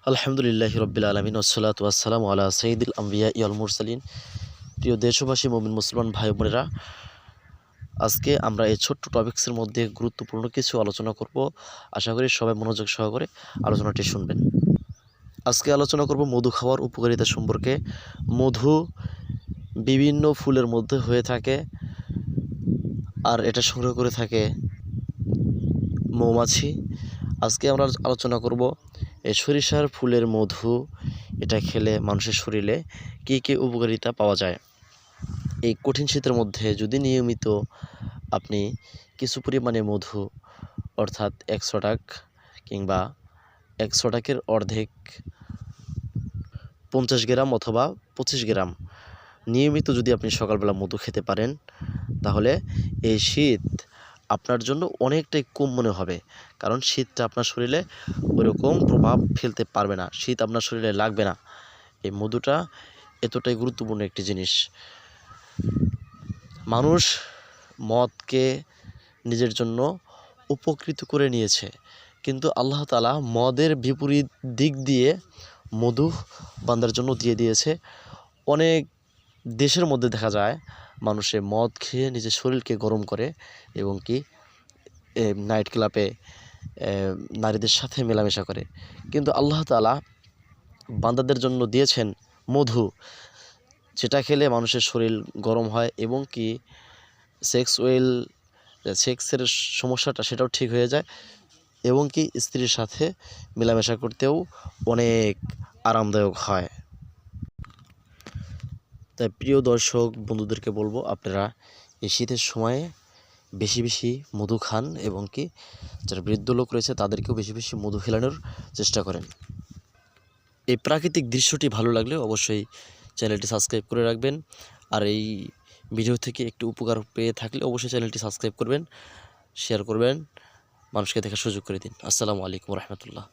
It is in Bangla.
আলহামদুলিল্লাহি রব্বিল আলামিন ওয়াসসালাতু ওয়াসসালামু আলা সাইয়্যিদিল আমবিয়া ওয়াল মুরসালিন। প্রিয় দেশবাসী, মুমিন মুসলমান ভাই বোনেরা, আজকে আমরা এই ছোট্ট টপিক্সের মধ্যে গুরুত্বপূর্ণ কিছু আলোচনা করব। আশা করি সবাই মনোযোগ সহকারে আলোচনাটি শুনবেন। আজকে আলোচনা করব মধু খাওয়ার উপকারিতা সম্পর্কে। মধু বিভিন্ন ফুলের মধ্যে হয়ে থাকে, আর এটা সংগ্রহ করে থাকে মৌমাছি। আজকে আমরা আলোচনা করব এই সরিষার ফুলের মধু, এটা খেলে মানুষের শরীরে কী কী উপকারিতা পাওয়া যায়। এই কঠিন শীতের মধ্যে যদি নিয়মিত আপনি কিছু পরিমাণে মধু, অর্থাৎ 100 টাক কিংবা 100 টাকের অর্ধেক 50 গ্রাম অথবা 25 গ্রাম নিয়মিত যদি আপনি সকালবেলা মধু খেতে পারেন, তাহলে এই শীত আপনার জন্য অনেকটাই কম মনে হবে। কারণ শীতটা আপনার শরীরে ওইরকম প্রভাব ফেলতে পারবে না, শীত আপনার শরীরে লাগবে না। এই মধুটা এতটাই গুরুত্বপূর্ণ একটি জিনিস। মানুষ মদকে নিজের জন্য উপকৃত করে নিয়েছে, কিন্তু আল্লাহ তাআলা মদের বিপরীত দিক দিয়ে মধু বান্দার জন্য দিয়ে দিয়েছে। অনেক দেশের মধ্যে দেখা যায় মানুষে মদ খেয়ে নিজের শরীরকে গরম করে এবং কি নাইট ক্লাবে নারীদের সাথে মেলামেশা করে, কিন্তু আল্লাহ তাআলা বান্দাদের জন্য দিয়েছেন মধু, যেটা খেলে মানুষের শরীর গরম হয় এবং কি সেক্সের সমস্যাটা সেটাও ঠিক হয়ে যায় এবং কি স্ত্রীর সাথে মেলামেশা করতেও অনেক আরামদায়ক হয়। তাই প্রিয় দর্শক বন্ধুদেরকে বলবো, আপনারা এই শীতের সময়ে বেশি বেশি মধু খান এবং কি যারা বৃদ্ধ লোক রয়েছে তাদেরকেও বেশি বেশি মধু খেলানোর চেষ্টা করেন। এই প্রাকৃতিক দৃশ্যটি ভালো লাগলে অবশ্যই চ্যানেলটি সাবস্ক্রাইব করে রাখবেন, আর এই ভিডিও থেকে একটু উপকার পেয়ে থাকলে অবশ্যই চ্যানেলটি সাবস্ক্রাইব করবেন, শেয়ার করবেন, মানুষকে দেখার সুযোগ করে দিন। আসসালামু আলাইকুম রহমতুল্লাহ।